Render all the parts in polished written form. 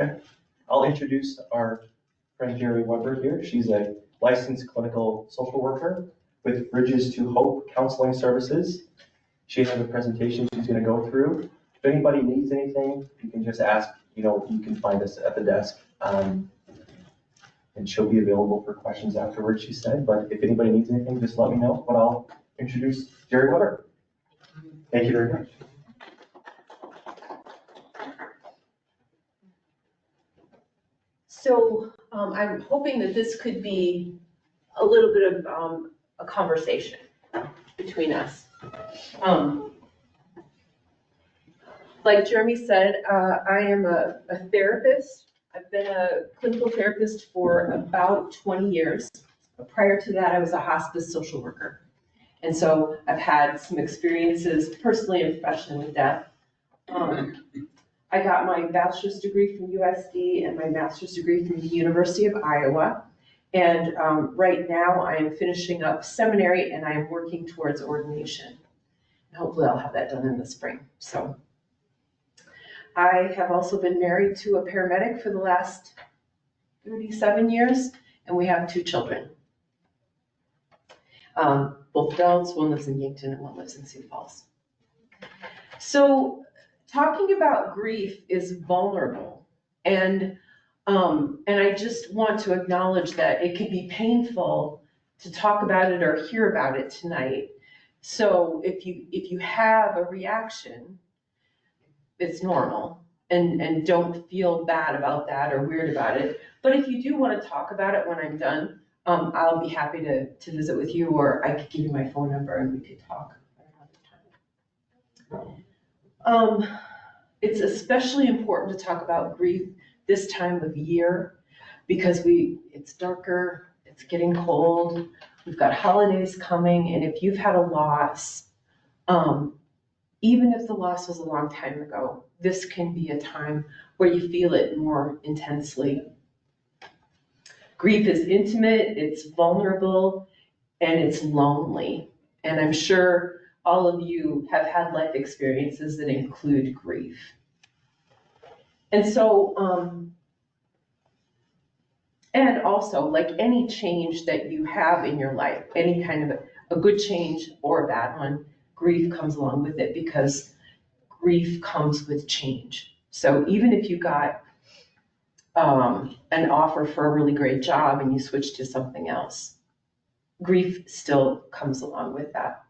Okay. I'll introduce our friend Jerry Weber here. She's a licensed clinical social worker with Bridges to Hope Counseling Services. She has a presentation she's going to go through. If anybody needs anything, you can just ask. You can find us at the desk. And she'll be available for questions afterwards, she said. But if anybody needs anything, just let me know. But I'll introduce Jerry Weber. Thank you very much. So I'm hoping that this could be a little bit of a conversation between us. Like Jeremy said, I am a therapist. I've been a clinical therapist for about 20 years. Prior to that, I was a hospice social worker. And so I've had some experiences personally and professionally with death. I got my bachelor's degree from USD and my master's degree from the University of Iowa. And right now I am finishing up seminary and I am working towards ordination. And hopefully I'll have that done in the spring. So I have also been married to a paramedic for the last 37 years, and we have 2 children. Both adults, one lives in Yankton and one lives in Sioux Falls. So talking about grief is vulnerable, and I just want to acknowledge that it can be painful to talk about it or hear about it tonight. So if you have a reaction, it's normal, and don't feel bad about that or weird about it. But if you do want to talk about it when I'm done, I'll be happy to visit with you, or I could give you my phone number and we could talk another time. It's especially important to talk about grief this time of year because it's darker, it's getting cold, we've got holidays coming, and if you've had a loss, even if the loss was a long time ago, this can be a time where you feel it more intensely. Grief is intimate, it's vulnerable, and it's lonely. And I'm sure all of you have had life experiences that include grief. And so, and also, like any change that you have in your life, any kind of a good change or a bad one, grief comes along with it because grief comes with change. So even if you got an offer for a really great job and you switch to something else, grief still comes along with that.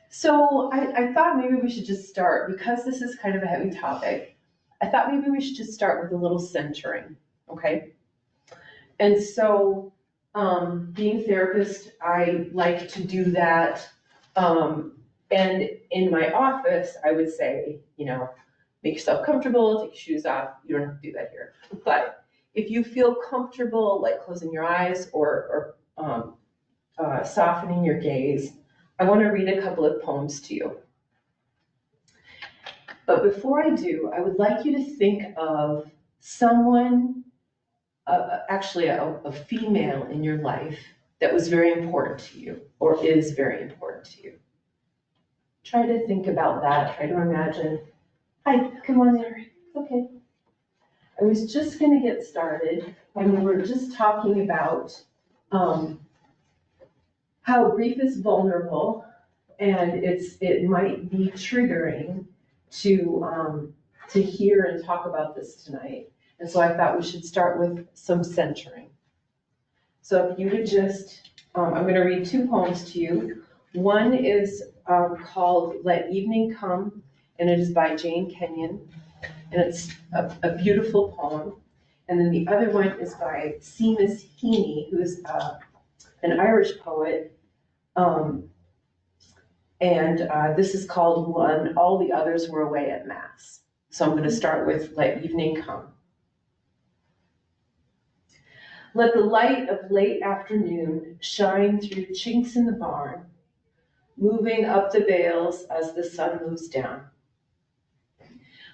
So I thought maybe we should just start, because this is kind of a heavy topic, I thought maybe we should just start with a little centering, okay? And so being a therapist, I like to do that. And in my office, I would say, make yourself comfortable, take your shoes off. You don't have to do that here. But if you feel comfortable, like closing your eyes or softening your gaze, I want to read a couple of poems to you. But before I do, I would like you to think of someone, actually a female in your life that was very important to you or is very important to you. Try to think about that. Try to imagine. Hi, come on in. It's okay. I was just going to get started, and we were just talking about how grief is vulnerable, and it might be triggering to hear and talk about this tonight. And so I thought we should start with some centering. So if you would just, I'm going to read 2 poems to you. One is called Let Evening Come, and it is by Jane Kenyon, and it's a beautiful poem. And then the other one is by Seamus Heaney, who is an Irish poet, and this is called When All the Others Were Away at Mass. So I'm going to start with Let Evening Come. Let the light of late afternoon shine through chinks in the barn, moving up the bales as the sun moves down.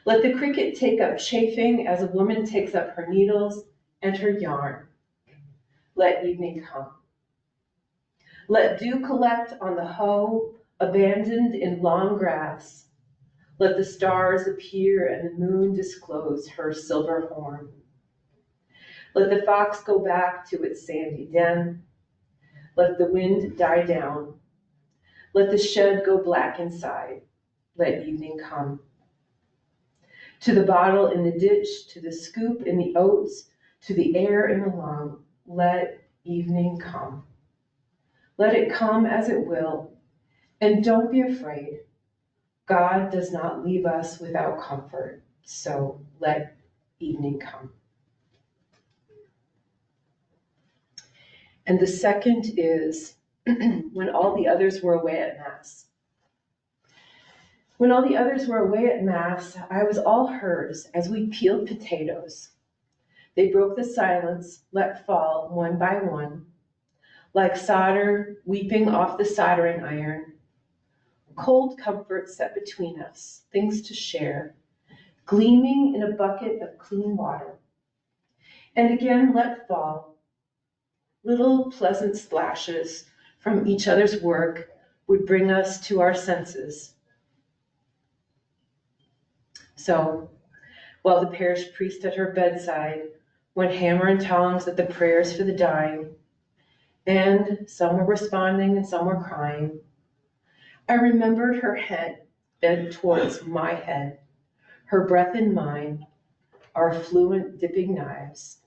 Let the cricket take up chafing as a woman takes up her needles and her yarn. Let evening come. Let dew collect on the hoe abandoned in long grass. Let the stars appear and the moon disclose her silver horn. Let the fox go back to its sandy den. Let the wind die down. Let the shed go black inside. Let evening come. To the bottle in the ditch, to the scoop in the oats, to the air in the lung, let evening come. Let it come as it will, and don't be afraid. God does not leave us without comfort, so let evening come. And the second is when all the others were away at Mass. When all the others were away at Mass, I was all hers as we peeled potatoes. They broke the silence, let fall one by one, like solder weeping off the soldering iron. Cold comfort set between us, things to share, gleaming in a bucket of clean water. And again let fall. Little pleasant splashes from each other's work would bring us to our senses. So, while the parish priest at her bedside went hammer and tongs at the prayers for the dying, and some were responding and some were crying, I remembered her head bent towards my head, her breath in mine, our fluent dipping knives,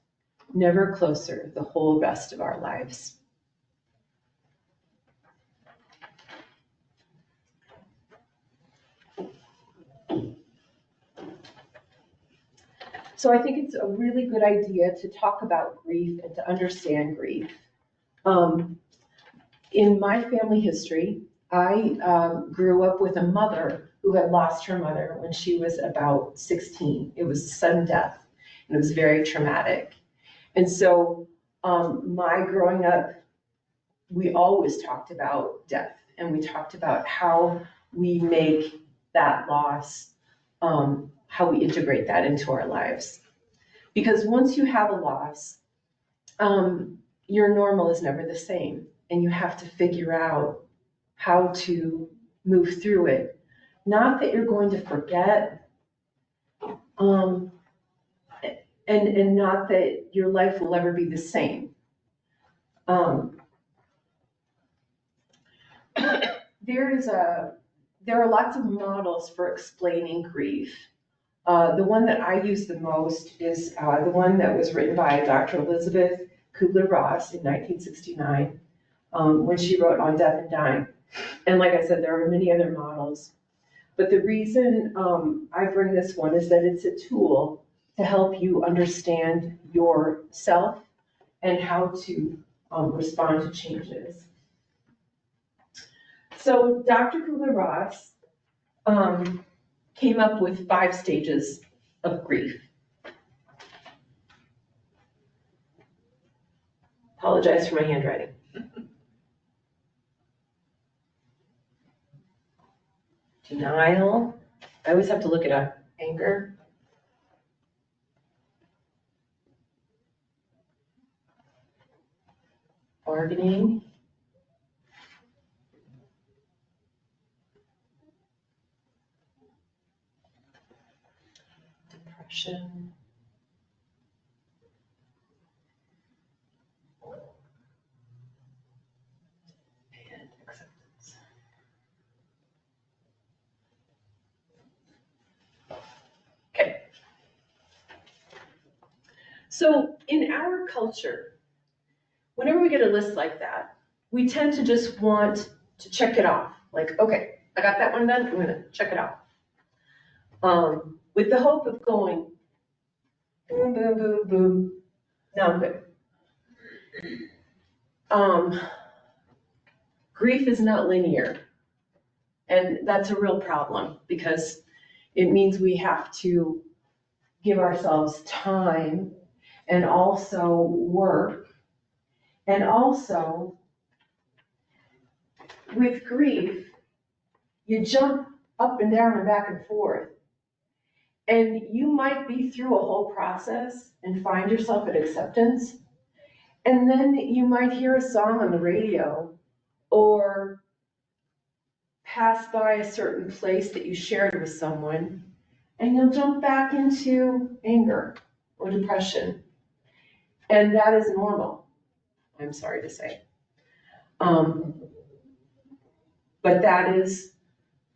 never closer the whole rest of our lives. So I think it's a really good idea to talk about grief and to understand grief. In my family history, I grew up with a mother who had lost her mother when she was about 16. It was sudden death, and it was very traumatic. And so my growing up, we always talked about death, and we talked about how we make that loss, how we integrate that into our lives. Because once you have a loss, your normal is never the same, and you have to figure out how to move through it. Not that you're going to forget, and not that your life will ever be the same. There are lots of models for explaining grief. The one that I use the most is the one that was written by Dr. Elizabeth Kubler-Ross in 1969, when she wrote On Death and Dying. And like I said, there are many other models. But the reason I bring this one is that it's a tool to help you understand yourself and how to respond to changes. So Dr. Kubler-Ross came up with 5 stages of grief. Apologize for my handwriting. Denial. I always have to look it up. Anger. Bargaining. Depression. And acceptance. Okay. So in our culture, whenever we get a list like that, we tend to just want to check it off. Like, okay, I got that one done, I'm gonna check it off. With the hope of going, boom, boom, boom, boom, now I'm good. Grief is not linear, and that's a real problem because it means we have to give ourselves time and also work. And also, with grief, you jump up and down and back and forth. And you might be through a whole process and find yourself at acceptance. And then you might hear a song on the radio or pass by a certain place that you shared with someone, and you'll jump back into anger or depression. And that is normal, I'm sorry to say. But that is,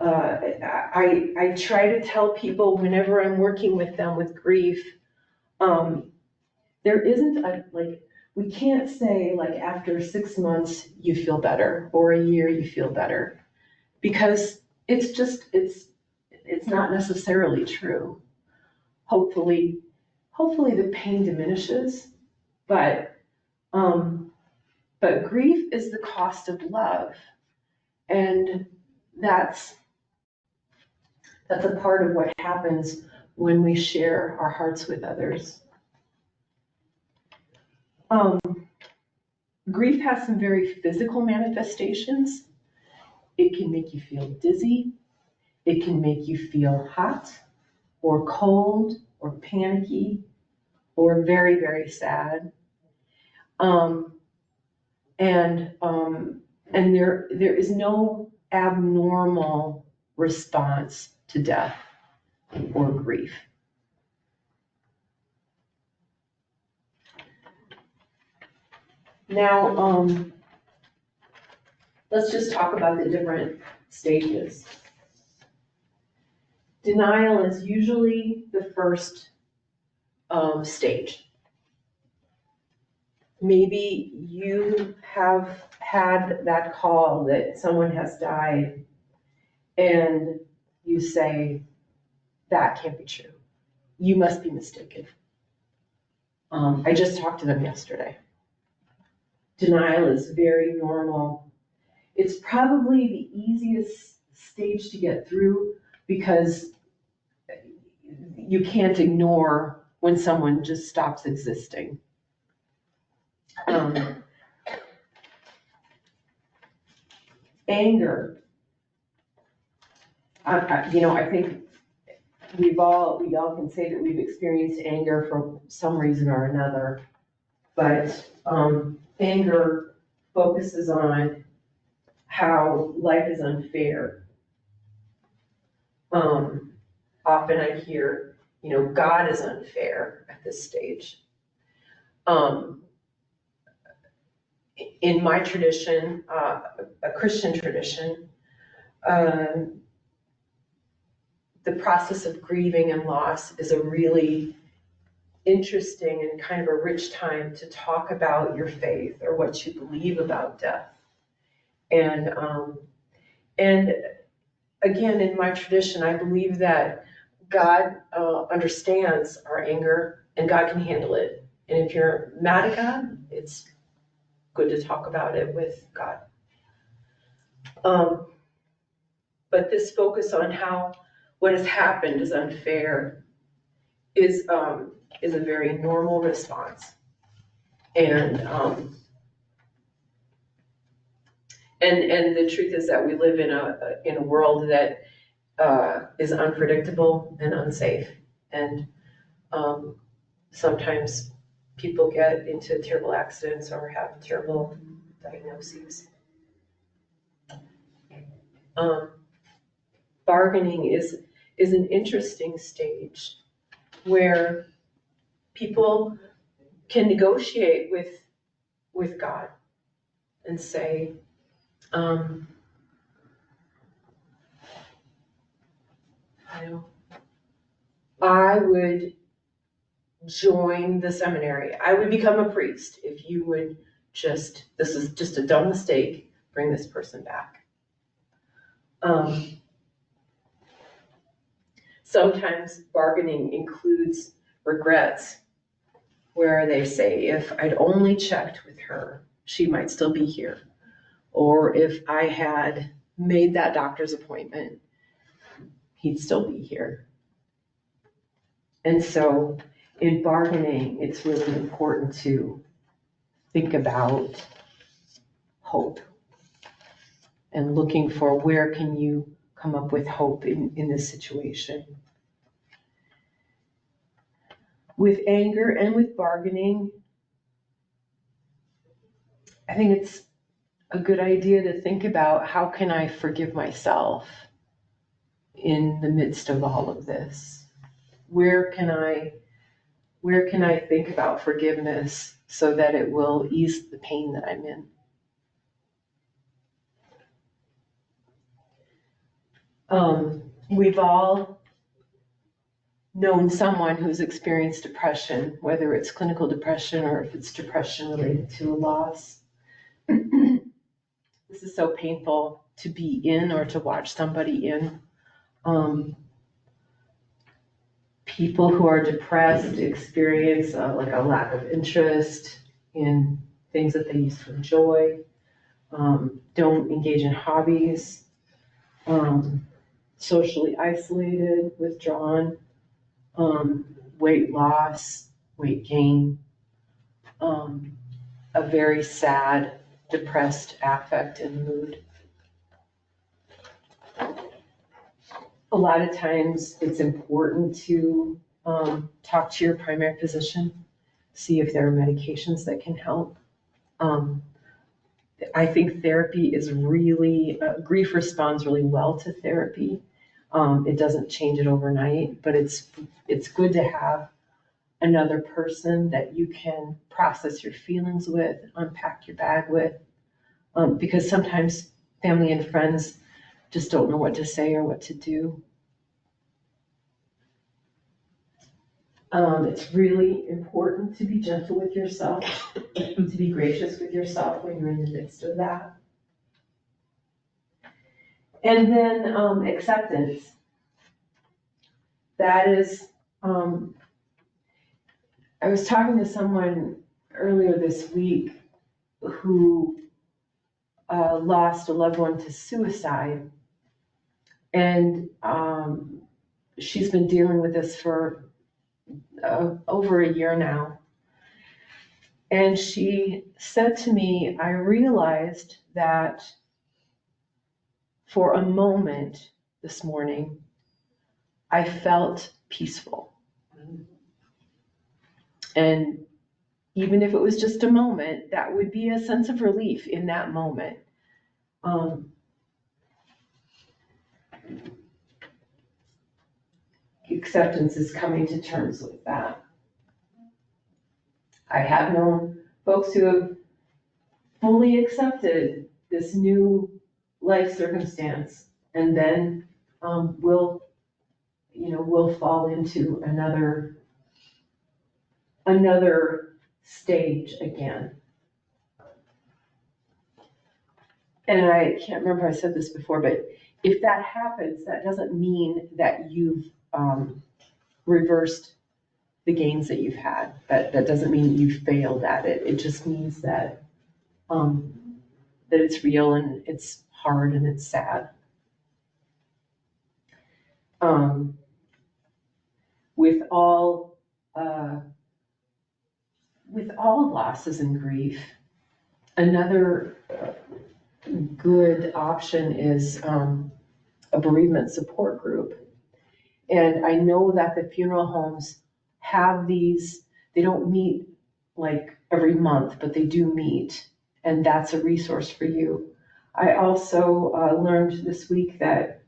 I try to tell people whenever I'm working with them with grief, there isn't we can't say like after 6 months you feel better or a year you feel better, because it's not necessarily true. Hopefully the pain diminishes, but grief is the cost of love, and that's a part of what happens when we share our hearts with others. Grief has some very physical manifestations. It can make you feel dizzy. It can make you feel hot or cold or panicky or very, very sad. And there is no abnormal response to death or grief. Now, let's just talk about the different stages. Denial is usually the first stage. Maybe you have had that call that someone has died, and you say, that can't be true. You must be mistaken. I just talked to them yesterday. Denial is very normal. It's probably the easiest stage to get through because you can't ignore when someone just stops existing. Anger. I think we all can say that we've experienced anger for some reason or another, but anger focuses on how life is unfair. Often I hear, God is unfair at this stage. In my tradition, a Christian tradition, the process of grieving and loss is a really interesting and kind of a rich time to talk about your faith or what you believe about death. And again, in my tradition, I believe that God understands our anger and God can handle it. And if you're mad at God, it's good to talk about it with God. But this focus on how what has happened is unfair is a very normal response. And the truth is that we live in a world that is unpredictable and unsafe. And sometimes people get into terrible accidents or have terrible diagnoses. Bargaining is an interesting stage where people can negotiate with God and say, I would join the seminary. I would become a priest if you would this is just a dumb mistake, bring this person back. Sometimes bargaining includes regrets, where they say, if I'd only checked with her, she might still be here. Or if I had made that doctor's appointment, he'd still be here. And so in bargaining, it's really important to think about hope and looking for where can you come up with hope in this situation. With anger and with bargaining, I think it's a good idea to think about, how can I forgive myself in the midst of all of this? Where can I think about forgiveness so that it will ease the pain that I'm in? We've all known someone who's experienced depression, whether it's clinical depression or if it's depression related to a loss. This is so painful to be in or to watch somebody in. People who are depressed experience like a lack of interest in things that they used to enjoy, don't engage in hobbies, socially isolated, withdrawn, weight loss, weight gain, a very sad, depressed affect and mood. A lot of times it's important to talk to your primary physician, see if there are medications that can help. I think therapy is really, grief responds really well to therapy. It doesn't change it overnight, but it's good to have another person that you can process your feelings with, unpack your bag with, because sometimes family and friends just don't know what to say or what to do. It's really important to be gentle with yourself, to be gracious with yourself when you're in the midst of that. And then acceptance. That is, I was talking to someone earlier this week who lost a loved one to suicide. And she's been dealing with this for over a year now. And she said to me, I realized that for a moment this morning, I felt peaceful. And even if it was just a moment, that would be a sense of relief in that moment. Acceptance is coming to terms with that. I have known folks who have fully accepted this new life circumstance and then will fall into another stage again. And I can't remember if I said this before, but if that happens, that doesn't mean that you've reversed the gains that you've had. That doesn't mean you failed at it. It just means that that it's real and it's hard and it's sad. With all losses and grief, another good option is a bereavement support group. And I know that the funeral homes have these, they don't meet like every month, but they do meet, and that's a resource for you. I also learned this week that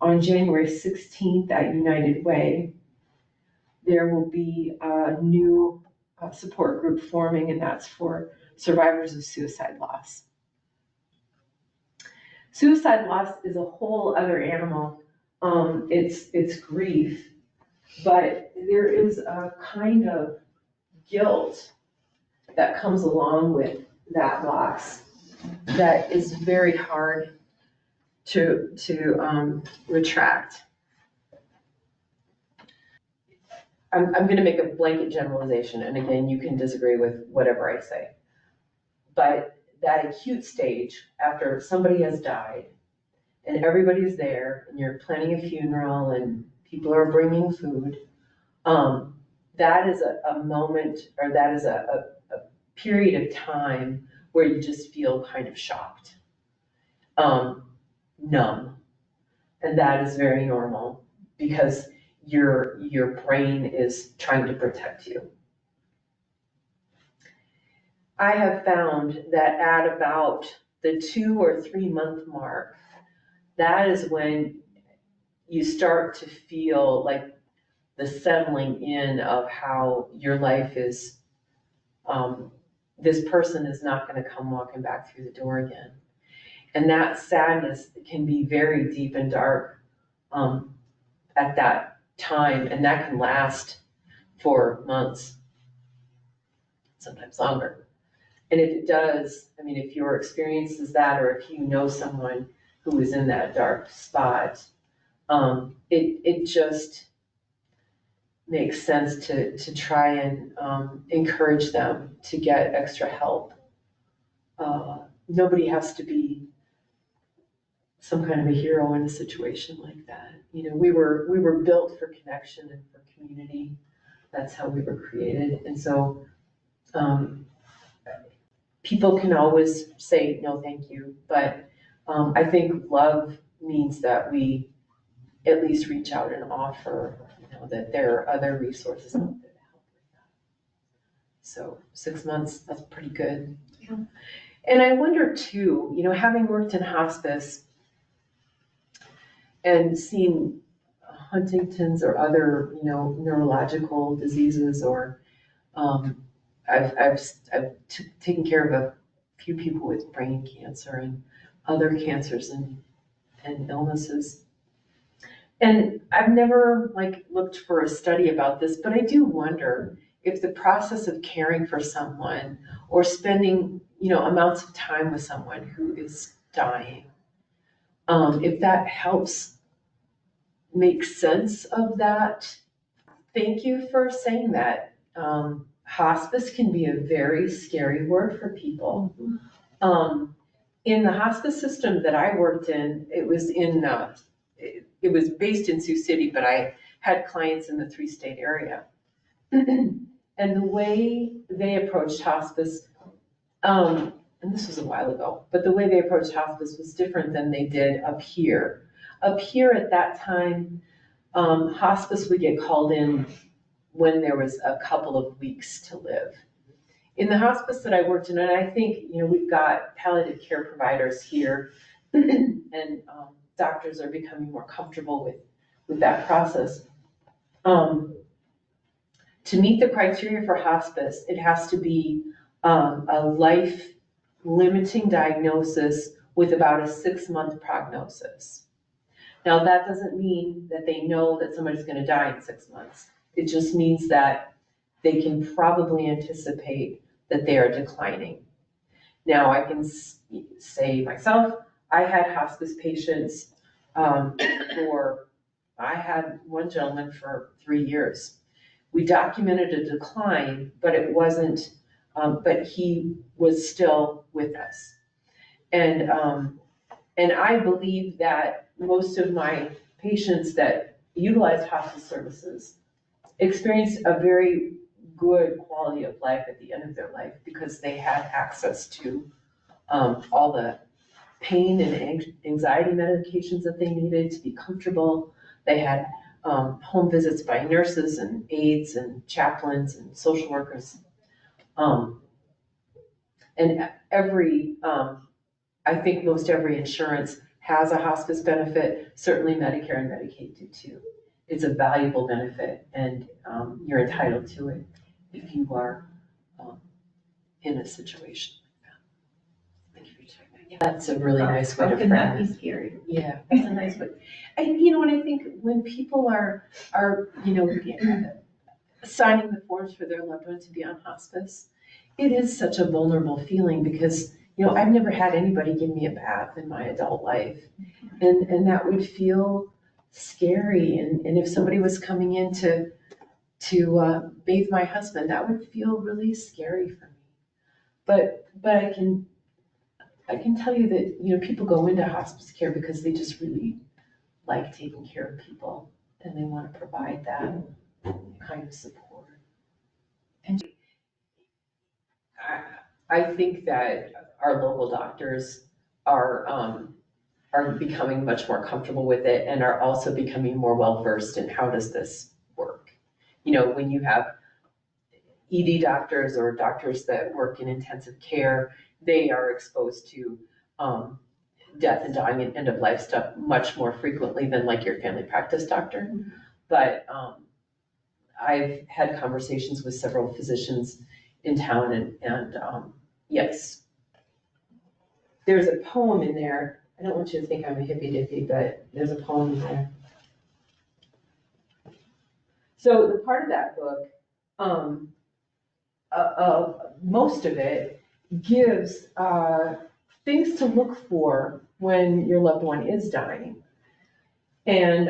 on January 16th at United Way, there will be a new support group forming, and that's for survivors of suicide loss. Suicide loss is a whole other animal. It's grief, but there is a kind of guilt that comes along with that loss that is very hard to retract. I'm going to make a blanket generalization, and again, you can disagree with whatever I say. But that acute stage, after somebody has died, and everybody's there, and you're planning a funeral, and people are bringing food, that is a moment, or that is a period of time where you just feel kind of shocked, numb. And that is very normal because your brain is trying to protect you. I have found that at about the 2 or 3 month mark, that is when you start to feel like the settling in of how your life is, this person is not going to come walking back through the door again. And that sadness can be very deep and dark at that time, and that can last for months, sometimes longer. And if it does, I mean, if your experience is that, or if you know someone who is in that dark spot, it just makes sense to try and encourage them to get extra help. Nobody has to be some kind of a hero in a situation like that. You know, we were built for connection and for community. That's how we were created. And so people can always say, no, thank you. But I think love means that we at least reach out and offer, you know, that there are other resources out there to help with that. So 6 months, that's pretty good. Yeah. And I wonder too, you know, having worked in hospice and seen Huntington's or other, you know, neurological diseases, or I've taken care of a few people with brain cancer and other cancers and illnesses. And I've never like looked for a study about this, but I do wonder if the process of caring for someone or spending, you know, amounts of time with someone who is dying, if that helps make sense of that. Thank you for saying that. Hospice can be a very scary word for people. In the hospice system that I worked in, it was based in Sioux City, but I had clients in the 3-state area. And the way they approached hospice, and this was a while ago, but the way they approached hospice was different than they did up here. Up here at that time, hospice would get called in when there was a couple of weeks to live. In the hospice that I worked in, and I think, you know, we've got palliative care providers here, and doctors are becoming more comfortable with that process. To meet the criteria for hospice, it has to be a life-limiting diagnosis with about a 6-month prognosis. Now, that doesn't mean that they know that somebody's going to die in 6 months. It just means that they can probably anticipate that they are declining. Now, I can say myself, I had hospice patients I had one gentleman for 3 years. We documented a decline, but it wasn't, but he was still with us. And I believe that most of my patients that utilized hospice services experienced a very good quality of life at the end of their life because they had access to all the pain and anxiety medications that they needed to be comfortable. They had home visits by nurses and aides and chaplains and social workers. And I think most every insurance has a hospice benefit. Certainly Medicare and Medicaid do too. It's a valuable benefit, and you're entitled to it if you are in a situation like that. Thank you for checking that. Yeah, that's a really nice way to frame it. How can that be scary? Yeah, that's a nice way. And you know, and I think when people are you know, signing the forms for their loved one to be on hospice, it is such a vulnerable feeling because, you know, I've never had anybody give me a bath in my adult life. And that would feel scary. And if somebody was coming in to bathe my husband, that would feel really scary for me. But I can tell you that, you know, people go into hospice care because they just really like taking care of people and they want to provide that kind of support. And I think that our local doctors are becoming much more comfortable with it and are also becoming more well-versed in how does this work. You know, when you have ED doctors or doctors that work in intensive care, they are exposed to death and dying and end of life stuff much more frequently than like your family practice doctor. But I've had conversations with several physicians in town and yes. There's a poem in there. I don't want you to think I'm a hippy dippy, but there's a poem in there. So the part of that book, most of it gives things to look for when your loved one is dying. And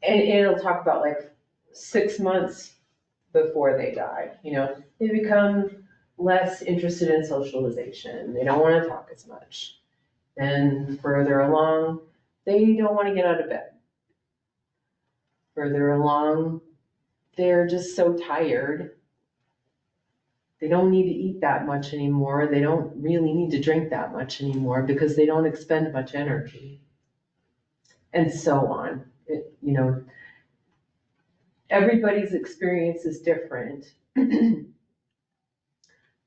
it'll talk about like 6 months before they die, you know, they become less interested in socialization. They don't want to talk as much. Then further along, they don't want to get out of bed. Further along, they're just so tired. They don't need to eat that much anymore. They don't really need to drink that much anymore because they don't expend much energy. And so on. You know, everybody's experience is different.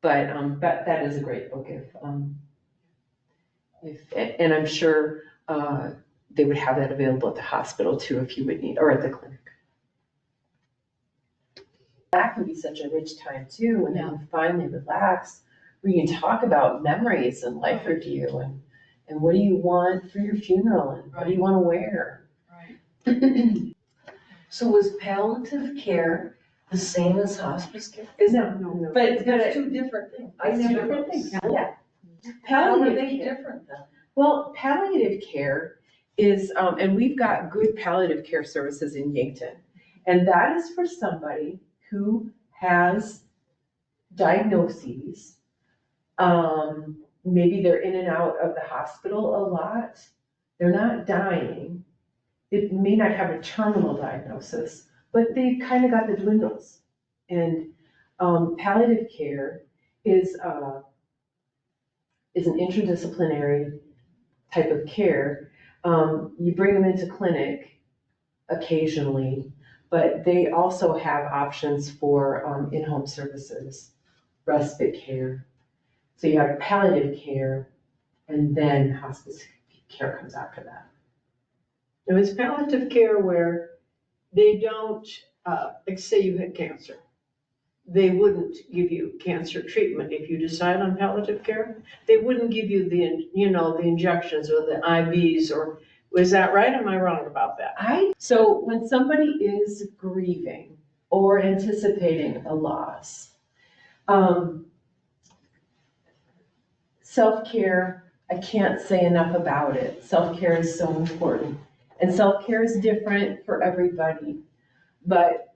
But that is a great book and I'm sure they would have that available at the hospital too if you would need, or at the clinic. That can be such a rich time too, when you finally relax, where you can talk about memories and life review and what do you want for your funeral and what do you want to wear. Right. So was palliative care the same as hospice care? No. But It's two different things. It's two different things. Yeah. How are Palliative they care. different then? Well, palliative care is, and we've got good palliative care services in Yankton. And that is for somebody who has diagnoses. Maybe they're in and out of the hospital a lot. They're not dying. They may not have a terminal diagnosis, but they kind of got the dwindles. And palliative care is an interdisciplinary type of care. You bring them into clinic occasionally, but they also have options for in-home services, respite care. So you have palliative care, and then hospice care comes after that. Now, it's palliative care where they don't, like say you had cancer. They wouldn't give you cancer treatment if you decide on palliative care. They wouldn't give you the injections or the IVs, or was that right? Am I wrong about that? So when somebody is grieving or anticipating a loss, self-care, I can't say enough about it. Self-care is so important. And self-care is different for everybody. But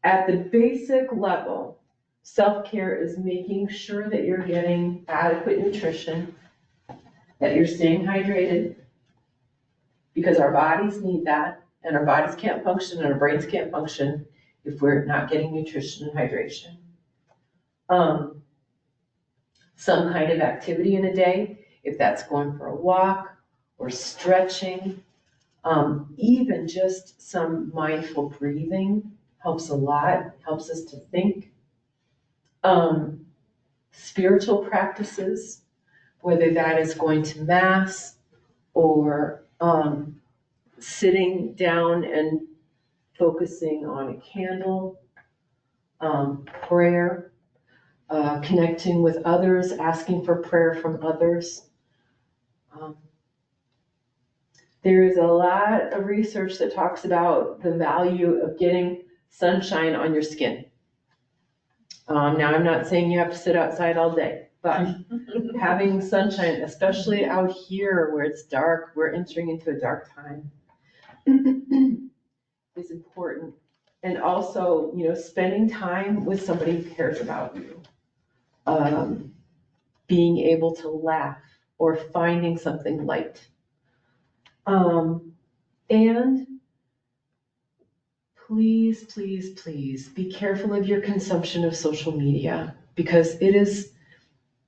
at the basic level, self-care is making sure that you're getting adequate nutrition, that you're staying hydrated, because our bodies need that, and our bodies can't function and our brains can't function if we're not getting nutrition and hydration. Some kind of activity in a day, if that's going for a walk or stretching, even just some mindful breathing helps a lot, helps us to think. Spiritual practices, whether that is going to mass or sitting down and focusing on a candle, prayer, connecting with others, asking for prayer from others. There is a lot of research that talks about the value of getting sunshine on your skin. Now, I'm not saying you have to sit outside all day, but having sunshine, especially out here where it's dark, we're entering into a dark time, is important. And also, spending time with somebody who cares about you. Being able to laugh or finding something light. And please, please, please be careful of your consumption of social media, because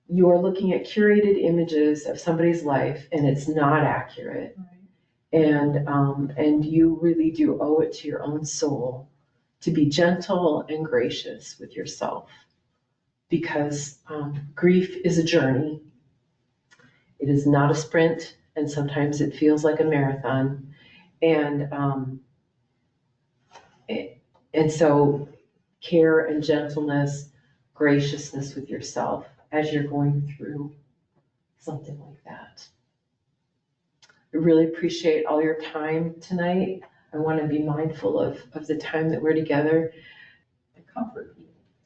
you're looking at curated images of somebody's life and it's not accurate. Right. And you really do owe it to your own soul to be gentle and gracious with yourself because grief is a journey. It is not a sprint, and sometimes it feels like a marathon. And so care and gentleness, graciousness with yourself as you're going through something like that. I really appreciate all your time tonight. I want to be mindful of the time that we're together. The comfort.